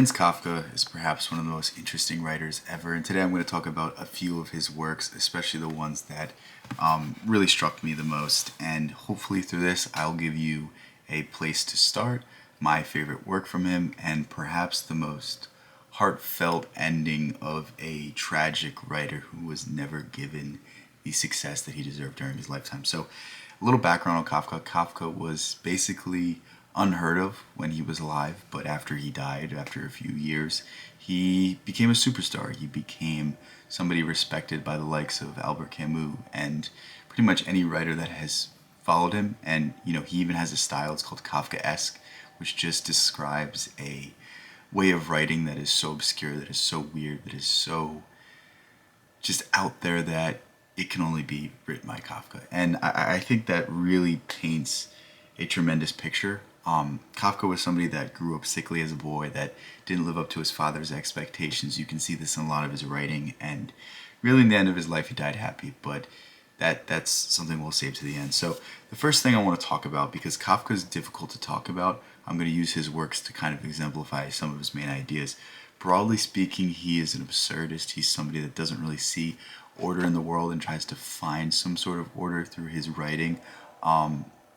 Franz Kafka is perhaps one of the most interesting writers ever, and today I'm going to talk about a few of his works, especially the ones that really struck me the most. And hopefully, through this, I'll give you a place to start, my favorite work from him, and perhaps the most heartfelt ending of a tragic writer who was never given the success that he deserved during his lifetime. So, a little background on Kafka. Kafka was basically unheard of when he was alive, but after he died, after a few years, he became a superstar. He became somebody respected by the likes of Albert Camus and pretty much any writer that has followed him. And he even has a style. It's called Kafkaesque, which just describes a way of writing that is so obscure, that is so weird, that is so just out there that it can only be written by Kafka. And I think that really paints a tremendous picture. Kafka was somebody that grew up sickly as a boy, that didn't live up to his father's expectations. You can see this in a lot of his writing, and really in the end of his life he died happy, but that's something we'll save to the end. So the first thing I want to talk about, because Kafka is difficult to talk about, I'm going to use his works to kind of exemplify some of his main ideas. Broadly speaking, he is an absurdist. He's somebody that doesn't really see order in the world and tries to find some sort of order through his writing.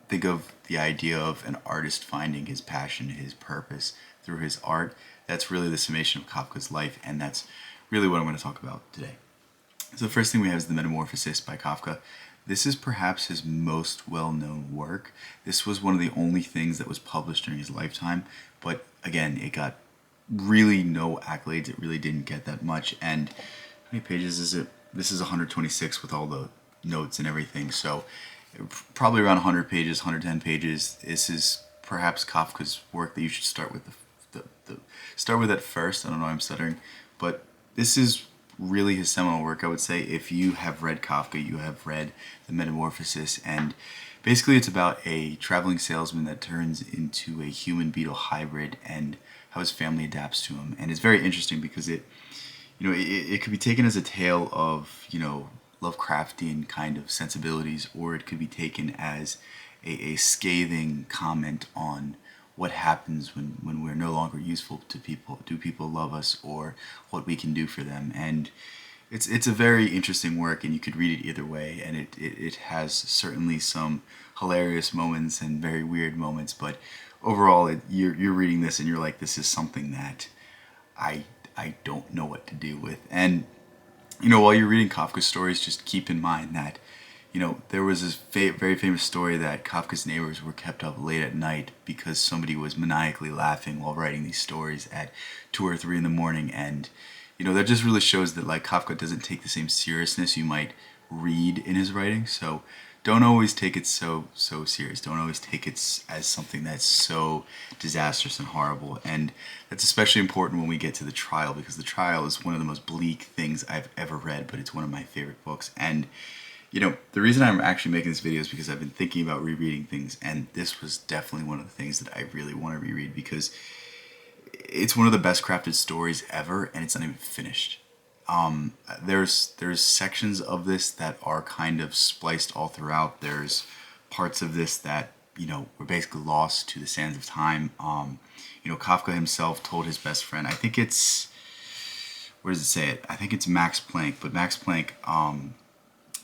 Think of the idea of an artist finding his passion, his purpose through his art. That's really the summation of Kafka's life, and that's really what I'm going to talk about today. So the first thing we have is The Metamorphosis by Kafka. This is perhaps his most well-known work. This was one of the only things that was published during his lifetime, but again, it got really no accolades. It really didn't get that much. And how many pages is it? This is 126 with all the notes and everything, so probably around 100 pages, 110 pages. This is perhaps Kafka's work that you should start with. Start with at first. I don't know why I'm stuttering, but this is really his seminal work. I would say if you have read Kafka, you have read The Metamorphosis, and basically it's about a traveling salesman that turns into a human beetle hybrid and how his family adapts to him. And it's very interesting because it could be taken as a tale of Lovecraftian kind of sensibilities, or it could be taken as a scathing comment on what happens when we're no longer useful to people. Do people love us, or what we can do for them? And it's a very interesting work, and you could read it either way, and it has certainly some hilarious moments and very weird moments, but overall you're reading this and you're like, this is something that I don't know what to do with. And while you're reading Kafka's stories, just keep in mind that, there was this very famous story that Kafka's neighbors were kept up late at night because somebody was maniacally laughing while writing these stories at 2 or 3 in the morning. And, that just really shows that, like, Kafka doesn't take the same seriousness you might read in his writing. So don't always take it so serious. Don't always take it as something that's so disastrous and horrible. And that's especially important when we get to the trial, because the trial is one of the most bleak things I've ever read, but it's one of my favorite books. And the reason I'm actually making this video is because I've been thinking about rereading things, and this was definitely one of the things that I really want to reread, because it's one of the best crafted stories ever, and it's not even finished. There's sections of this that are kind of spliced all throughout. There's parts of this that were basically lost to the sands of time. Kafka himself told his best friend, I think it's, where does it say it? I think it's Max Planck, but Max Planck,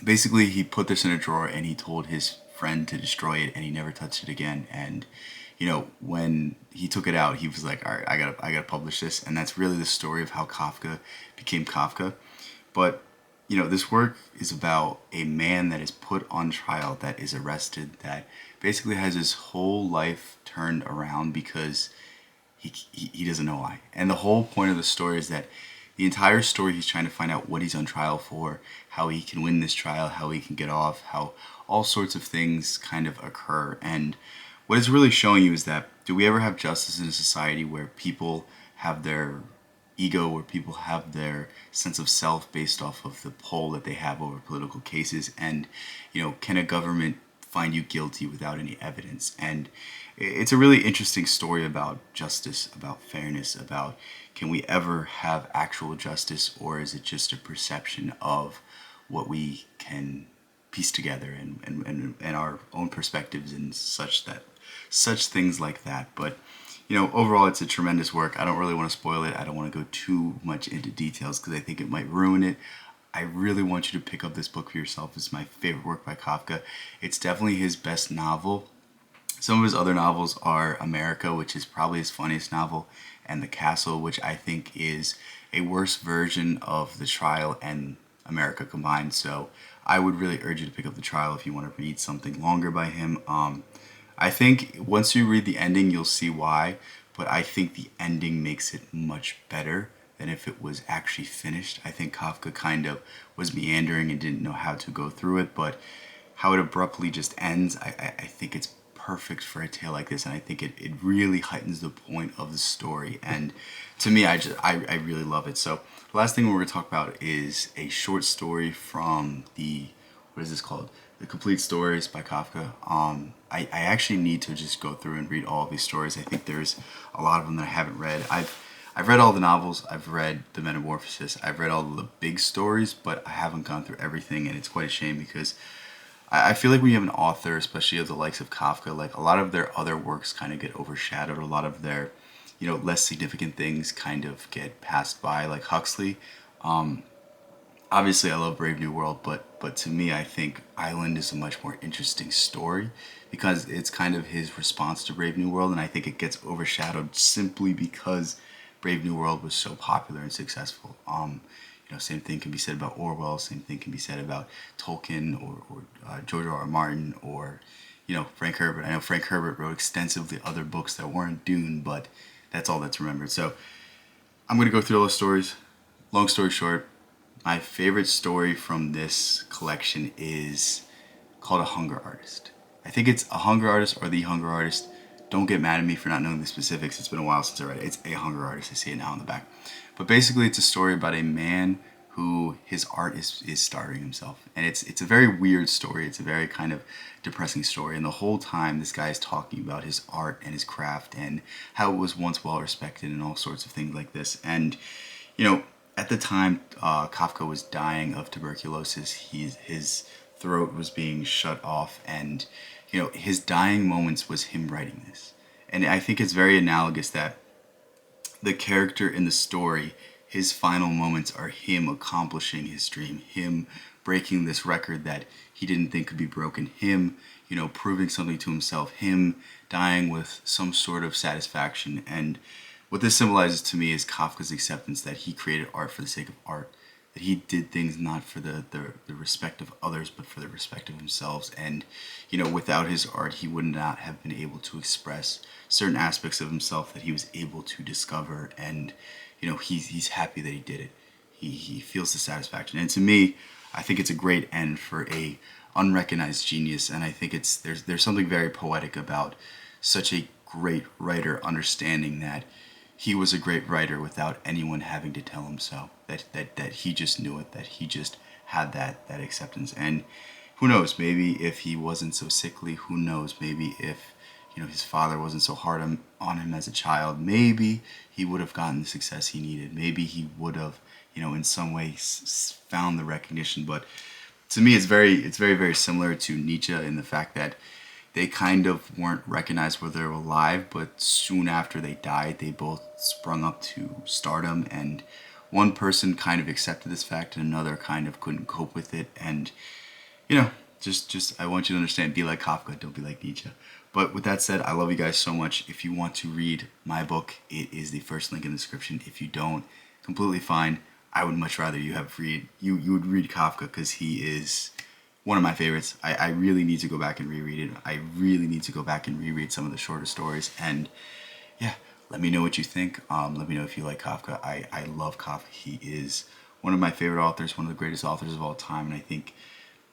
basically he put this in a drawer and he told his friend to destroy it, and he never touched it again. And when he took it out, he was like, all right, I gotta publish this. And that's really the story of how Kafka became Kafka. But this work is about a man that is put on trial, that is arrested, that basically has his whole life turned around because he doesn't know why. And the whole point of the story is that the entire story, he's trying to find out what he's on trial for, how he can win this trial, how he can get off, how all sorts of things kind of occur. And what it's really showing you is that, do we ever have justice in a society where people have their ego, where people have their sense of self based off of the pull that they have over political cases? And, can a government find you guilty without any evidence? And it's a really interesting story about justice, about fairness, about, can we ever have actual justice, or is it just a perception of what we can piece together and our own perspectives and such things like that. But overall, it's a tremendous work. I don't really want to spoil it. I don't want to go too much into details because I think it might ruin it. I really want you to pick up this book for yourself. It's my favorite work by Kafka. It's definitely his best novel. Some of his other novels are America, which is probably his funniest novel, and The Castle, which I think is a worse version of The Trial and America combined. So I would really urge you to pick up The Trial if you want to read something longer by him. I think once you read the ending, you'll see why, but I think the ending makes it much better than if it was actually finished. I think Kafka kind of was meandering and didn't know how to go through it, but how it abruptly just ends, I think it's perfect for a tale like this, and I think it really heightens the point of the story. And to me, I really love it. So the last thing we're going to talk about is a short story from what is this called? The Complete Stories by Kafka. I actually need to just go through and read all of these stories. I think there's a lot of them that I haven't read. I've read all the novels. I've read The Metamorphosis. I've read all the big stories, but I haven't gone through everything, and it's quite a shame because I feel like when you have an author, especially of the likes of Kafka, like a lot of their other works kind of get overshadowed. A lot of their, less significant things kind of get passed by, like Huxley. Obviously, I love Brave New World, but to me, I think Island is a much more interesting story because it's kind of his response to Brave New World, and I think it gets overshadowed simply because Brave New World was so popular and successful. Same thing can be said about Orwell. Same thing can be said about Tolkien or George R. R. Martin or Frank Herbert. I know Frank Herbert wrote extensively other books that weren't Dune, but that's all that's remembered. So I'm gonna go through all the stories. Long story short, my favorite story from this collection is called A Hunger Artist. I think it's A Hunger Artist or The Hunger Artist. Don't get mad at me for not knowing the specifics. It's been a while since I read it. It's A Hunger Artist. I see it now on the back. But basically, it's a story about a man who his art is starving himself. And it's a very weird story. It's a very kind of depressing story. And the whole time, this guy is talking about his art and his craft and how it was once well respected and all sorts of things like this. And, at the time, Kafka was dying of tuberculosis. His throat was being shut off, and his dying moments was him writing this. And I think it's very analogous that the character in the story, his final moments are him accomplishing his dream, him breaking this record that he didn't think could be broken, him, proving something to himself, him dying with some sort of satisfaction. And what this symbolizes to me is Kafka's acceptance that he created art for the sake of art, that he did things not for the respect of others, but for the respect of himself. And, without his art, he would not have been able to express certain aspects of himself that he was able to discover. And, he's happy that he did it. He feels the satisfaction. And to me, I think it's a great end for a unrecognized genius. And I think there's something very poetic about such a great writer understanding that he was a great writer without anyone having to tell him so. That he just knew it, that he just had that acceptance. And who knows, maybe if he wasn't so sickly, who knows, maybe if his father wasn't so hard on him as a child, maybe he would have gotten the success he needed. Maybe he would have, in some way found the recognition. But to me, it's very, very similar to Nietzsche in the fact that they kind of weren't recognized while they were alive, but soon after they died, they both sprung up to stardom, and one person kind of accepted this fact and another kind of couldn't cope with it. And, just I want you to understand, be like Kafka, don't be like Nietzsche. But with that said, I love you guys so much. If you want to read my book, it is the first link in the description. If you don't, completely fine. I would much rather you would read Kafka because he is one of my favorites. I really need to go back and reread it. I really need to go back and reread some of the shorter stories. And yeah, let me know what you think. Let me know if you like Kafka. I love Kafka. He is one of my favorite authors, one of the greatest authors of all time. And I think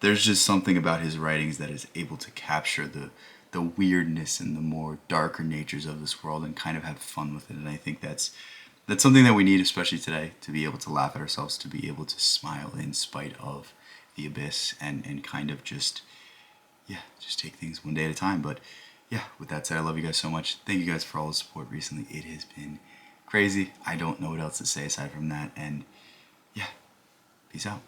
there's just something about his writings that is able to capture the weirdness and the more darker natures of this world and kind of have fun with it. And I think that's something that we need, especially today, to be able to laugh at ourselves, to be able to smile in spite of the abyss and kind of just take things one day at a time. But yeah, with that said, I love you guys so much. Thank you guys for all the support recently. It has been crazy. I don't know what else to say aside from that. And yeah, peace out.